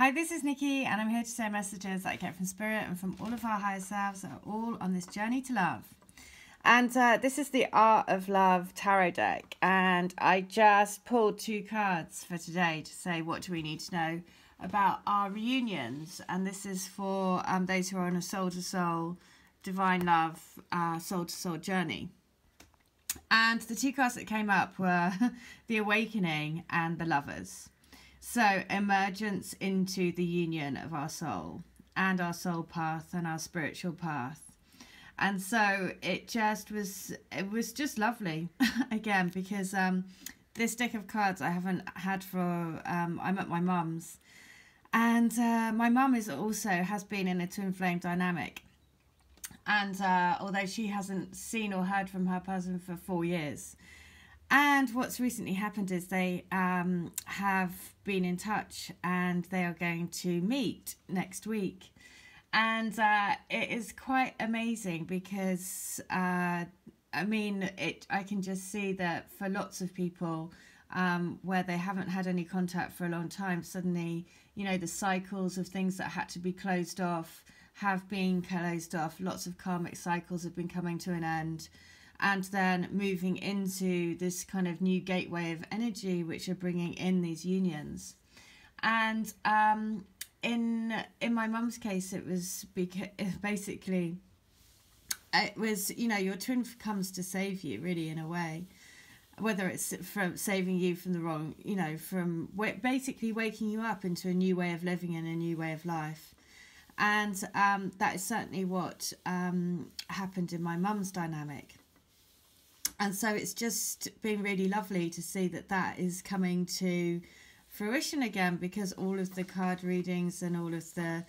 Hi, this is Nikki, and I'm here to share messages that I get from Spirit and from all of our higher selves that are all on this journey to love. And this is the Art of Love tarot deck, and I just pulled 2 cards for today to say what do we need to know about our reunions. And this is for those who are on a soul-to-soul, divine love, soul-to-soul journey. And the 2 cards that came up were the Awakening and the Lovers. So, emergence into the union of our soul and our soul path and our spiritual path. And so it was just lovely again, because this deck of cards I haven't had for, I'm at my mum's. And my mum has been in a twin flame dynamic. And although she hasn't seen or heard from her person for 4 years. And what's recently happened is they have been in touch, and they are going to meet next week. And it is quite amazing because, I can just see that for lots of people where they haven't had any contact for a long time, suddenly, the cycles of things that had to be closed off have been closed off. Lots of karmic cycles have been coming to an end. And then moving into this kind of new gateway of energy, which are bringing in these unions. And in my mum's case, it was basically, it was, your twin comes to save you, really, in a way. Whether it's from saving you from the wrong, from basically waking you up into a new way of living and a new way of life. And that is certainly what happened in my mum's dynamic. And so it's just been really lovely to see that is coming to fruition again, because all of the card readings and all of the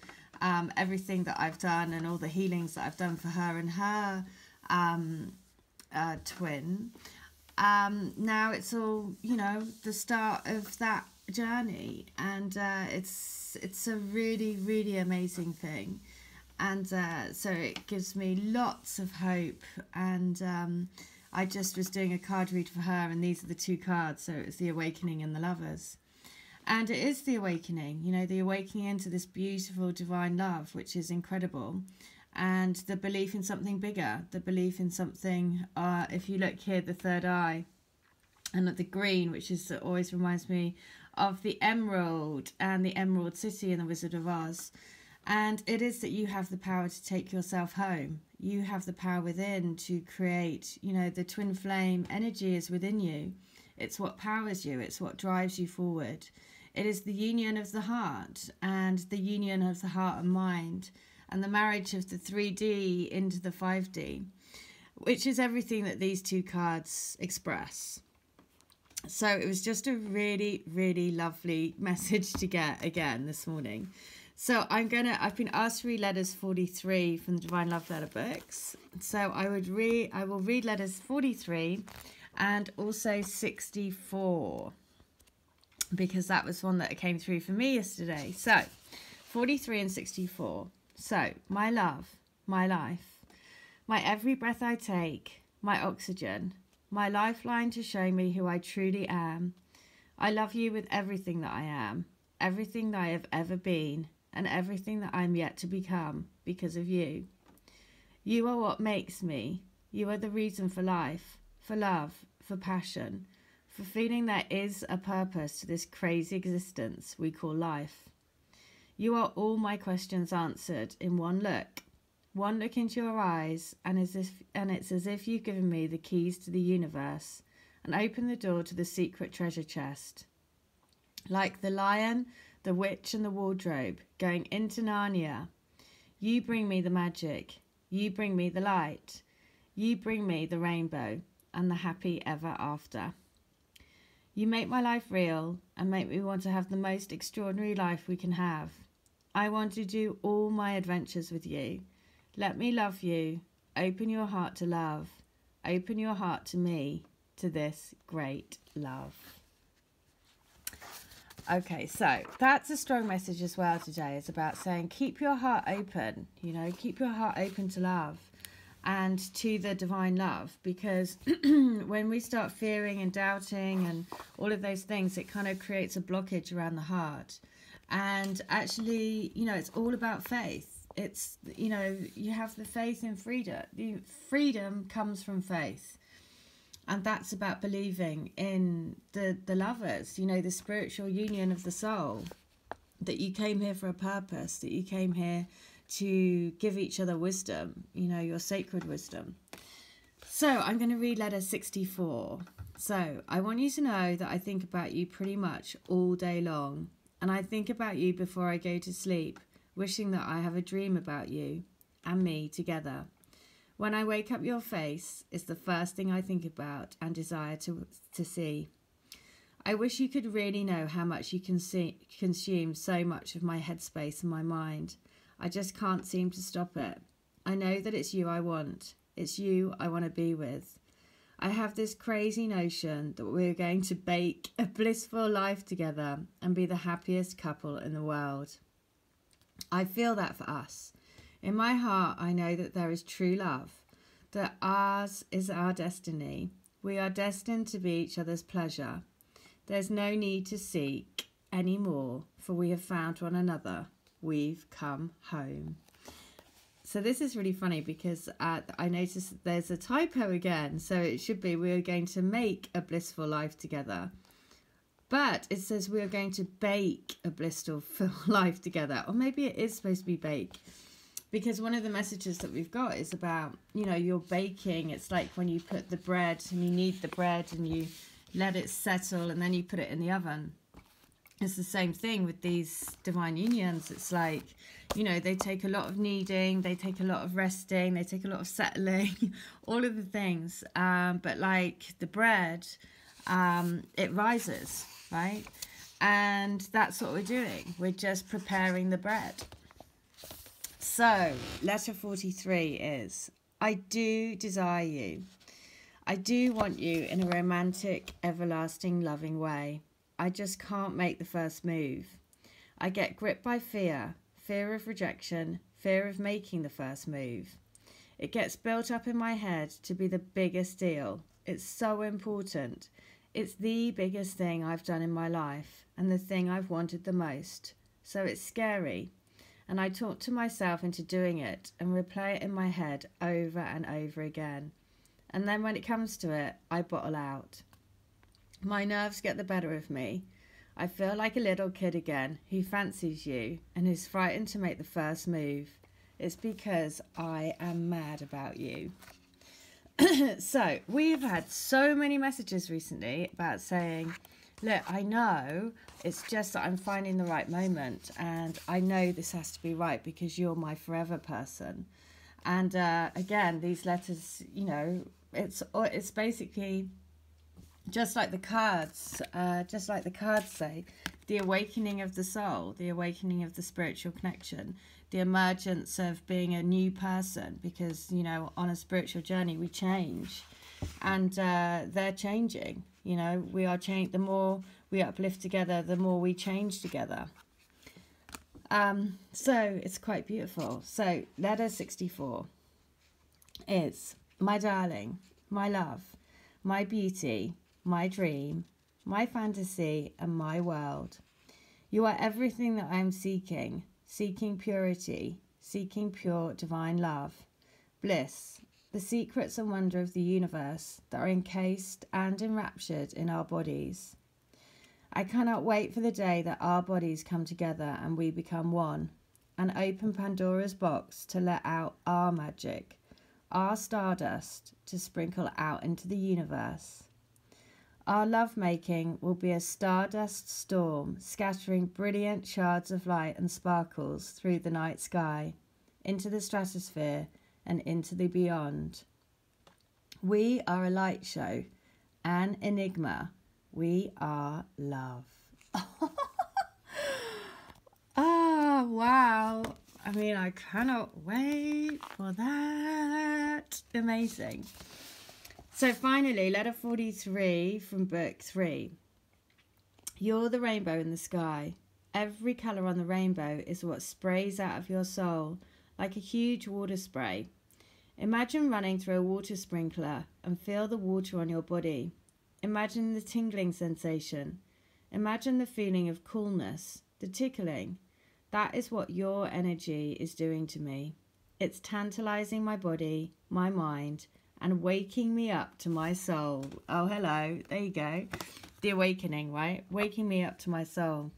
everything that I've done and all the healings that I've done for her and her twin, now it's all, the start of that journey. And it's a really, really amazing thing. And so it gives me lots of hope. And I just was doing a card read for her, and these are the 2 cards. So it's the Awakening and the Lovers. And it is the awakening, the awakening into this beautiful divine love, which is incredible. And the belief in something bigger, the belief in something, if you look here, the third eye, and at the green, which always reminds me of the emerald and the Emerald City in the Wizard of Oz. And it is that you have the power to take yourself home. You have the power within to create, the twin flame energy is within you. It's what powers you. It's what drives you forward. It is the union of the heart, and the union of the heart and mind, and the marriage of the 3D into the 5D, which is everything that these 2 cards express. So it was just a really, really lovely message to get again this morning. So I've been asked to read letters 43 from the Divine Love Letter books. So I will read letters 43 and also 64, because that was one that came through for me yesterday. So 43 and 64. So, my love, my life, my every breath I take, my oxygen, my lifeline to show me who I truly am. I love you with everything that I am, everything that I have ever been, and everything that I'm yet to become because of you. You are what makes me. You are the reason for life, for love, for passion, for feeling there is a purpose to this crazy existence we call life. You are all my questions answered in one look into your eyes, and it's as if you've given me the keys to the universe and opened the door to the secret treasure chest. Like the lion, the witch and the wardrobe going into Narnia, you bring me the magic, you bring me the light, you bring me the rainbow and the happy ever after. You make my life real and make me want to have the most extraordinary life we can have. I want to do all my adventures with you. Let me love you. Open your heart to love. Open your heart to me, to this great love. Okay, so that's a strong message as well today. It's about saying keep your heart open, keep your heart open to love and to the divine love, because when we start fearing and doubting and all of those things, it kind of creates a blockage around the heart. And actually, you know, it's all about faith. It's, you know, you have the faith in freedom. The freedom comes from faith. And that's about believing in the lovers, you know, the spiritual union of the soul, that you came here for a purpose, that you came here to give each other wisdom, you know, your sacred wisdom. So I'm going to read letter 64. So I want you to know that I think about you pretty much all day long. And I think about you before I go to sleep, wishing that I have a dream about you and me together. When I wake up, your face is the first thing I think about and desire to see. I wish you could really know how much you can consume so much of my headspace and my mind. I just can't seem to stop it. I know that it's you I want. It's you I want to be with. I have this crazy notion that we're going to bake a blissful life together and be the happiest couple in the world. I feel that for us. In my heart, I know that there is true love, that ours is our destiny. We are destined to be each other's pleasure. There's no need to seek any more, for we have found one another. We've come home. So this is really funny because I noticed there's a typo again. So it should be, we are going to make a blissful life together. But it says we are going to bake a blissful life together. Or maybe it is supposed to be bake. Because one of the messages that we've got is about, you know, you're baking. It's like when you put the bread and you knead the bread and you let it settle and then you put it in the oven. It's the same thing with these divine unions. It's like, you know, they take a lot of kneading, they take a lot of resting, they take a lot of settling, all of the things. But like the bread, it rises, right? And that's what we're doing. We're just preparing the bread. So, letter 43 is, I do desire you. I do want you in a romantic, everlasting, loving way. I just can't make the first move. I get gripped by fear, fear of rejection, fear of making the first move. It gets built up in my head to be the biggest deal. It's so important. It's the biggest thing I've done in my life and the thing I've wanted the most. So it's scary. And I talk to myself into doing it and replay it in my head over and over again. And then when it comes to it, I bottle out. My nerves get the better of me. I feel like a little kid again who fancies you and is frightened to make the first move. It's because I am mad about you. So we've had so many messages recently about saying, look, I know it's just that I'm finding the right moment and I know this has to be right because you're my forever person. And again, these letters, you know, it's basically just like the cards say, the awakening of the soul, the awakening of the spiritual connection, the emergence of being a new person, because, you know, on a spiritual journey we change, and they're changing. You know, we are changing. The more we uplift together, the more we change together. So it's quite beautiful. So letter 64 is, my darling, my love, my beauty, my dream, my fantasy, and my world. You are everything that I am seeking, seeking purity, seeking pure divine love, bliss, the secrets and wonder of the universe that are encased and enraptured in our bodies. I cannot wait for the day that our bodies come together and we become one, and open Pandora's box to let out our magic, our stardust to sprinkle out into the universe. Our lovemaking will be a stardust storm, scattering brilliant shards of light and sparkles through the night sky, into the stratosphere and into the beyond. We are a light show, an enigma. We are love. Oh, wow. I mean, I cannot wait for that. Amazing. So finally, letter 43 from book 3. You're the rainbow in the sky. Every colour on the rainbow is what sprays out of your soul like a huge water spray. Imagine running through a water sprinkler and feel the water on your body. Imagine the tingling sensation. Imagine the feeling of coolness, the tickling. That is what your energy is doing to me. It's tantalizing my body, my mind, and waking me up to my soul. Oh, hello. There you go. The awakening, right? Waking me up to my soul.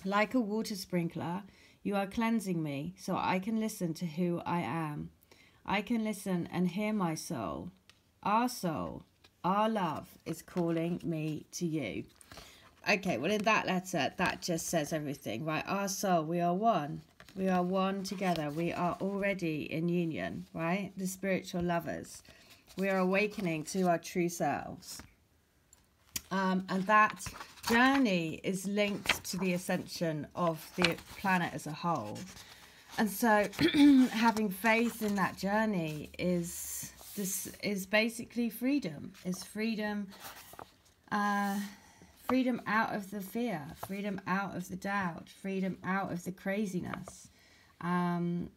Like a water sprinkler, you are cleansing me so I can listen to who I am. I can listen and hear my soul. Our soul, our love is calling me to you. Okay, well, in that letter, that just says everything, right? Our soul, we are one. We are one together. We are already in union, right? The spiritual lovers. We are awakening to our true selves. And that journey is linked to the ascension of the planet as a whole. And so having faith in that journey is basically freedom. Is freedom, freedom out of the fear, freedom out of the doubt, freedom out of the craziness, and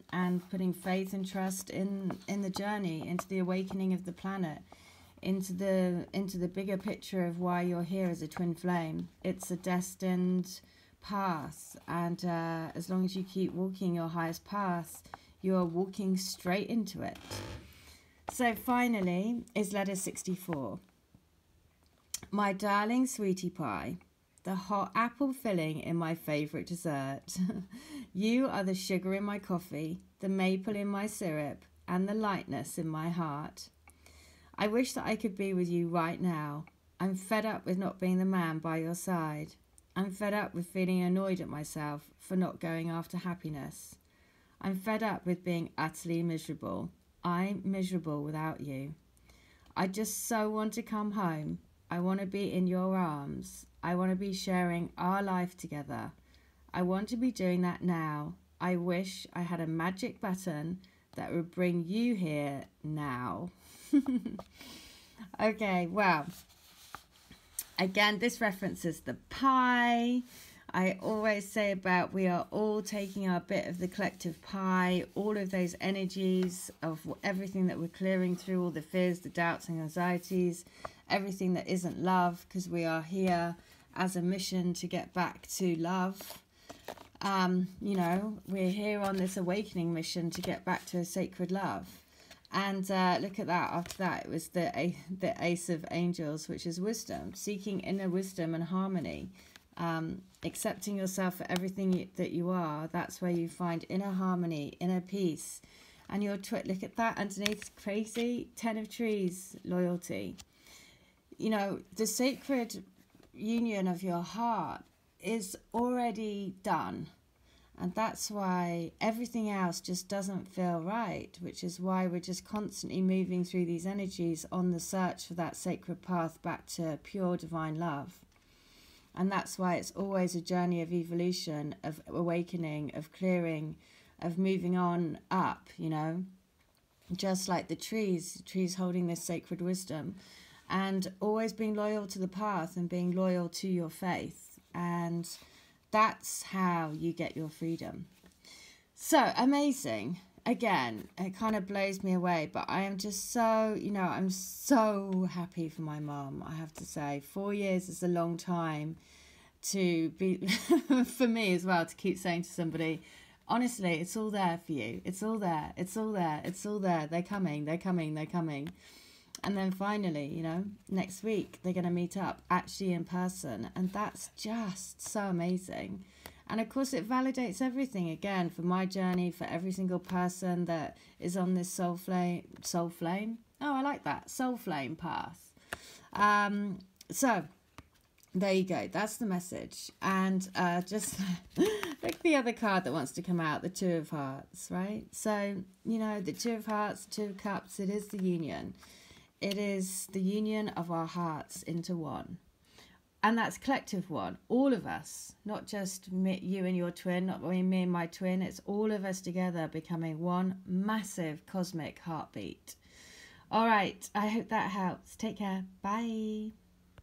putting faith and trust in the journey, into the awakening of the planet, into the bigger picture of why you're here as a twin flame. It's a destined path, and as long as you keep walking your highest path, you are walking straight into it. So finally is letter 64. My darling sweetie pie, the hot apple filling in my favourite dessert. You are the sugar in my coffee, the maple in my syrup, and the lightness in my heart. I wish that I could be with you right now. I'm fed up with not being the man by your side. I'm fed up with feeling annoyed at myself for not going after happiness. I'm fed up with being utterly miserable. I'm miserable without you. I just so want to come home. I want to be in your arms. I want to be sharing our life together. I want to be doing that now. I wish I had a magic button that would bring you here now. Okay, well, again, this references the pie. I always say about we are all taking our bit of the collective pie, all of those energies of everything that we're clearing through, all the fears, the doubts and anxieties, everything that isn't love, because we are here as a mission to get back to love. You know, we're here on this awakening mission to get back to a sacred love. And look at that. After that, it was the Ace of Angels, which is wisdom, seeking inner wisdom and harmony, accepting yourself for everything that you are. That's where you find inner harmony, inner peace. And your look at that underneath, crazy 10 of trees, loyalty. You know, the sacred union of your heart is already done. And that's why everything else just doesn't feel right, which is why we're just constantly moving through these energies on the search for that sacred path back to pure divine love. And that's why it's always a journey of evolution, of awakening, of clearing, of moving on up, you know, just like the trees holding this sacred wisdom, and always being loyal to the path and being loyal to your faith. And that's how you get your freedom. So amazing. Again, it kind of blows me away, but I am just so, you know, I'm so happy for my mum, I have to say. 4 years is a long time to be, for me as well, to keep saying to somebody, honestly, it's all there for you. It's all there. It's all there. It's all there. They're coming. They're coming. They're coming. And then finally, you know, next week, they're going to meet up actually in person. And that's just so amazing. And of course, it validates everything again for my journey, for every single person that is on this soul flame. Oh, I like that. Soul flame path. So there you go. That's the message. And just like the other card that wants to come out, the Two of Hearts, right? So, you know, the Two of Hearts, Two of Cups, it is the union. It is the union of our hearts into one. And that's collective one. All of us, not just me, you and your twin, not me and my twin. It's all of us together becoming one massive cosmic heartbeat. All right. I hope that helps. Take care. Bye.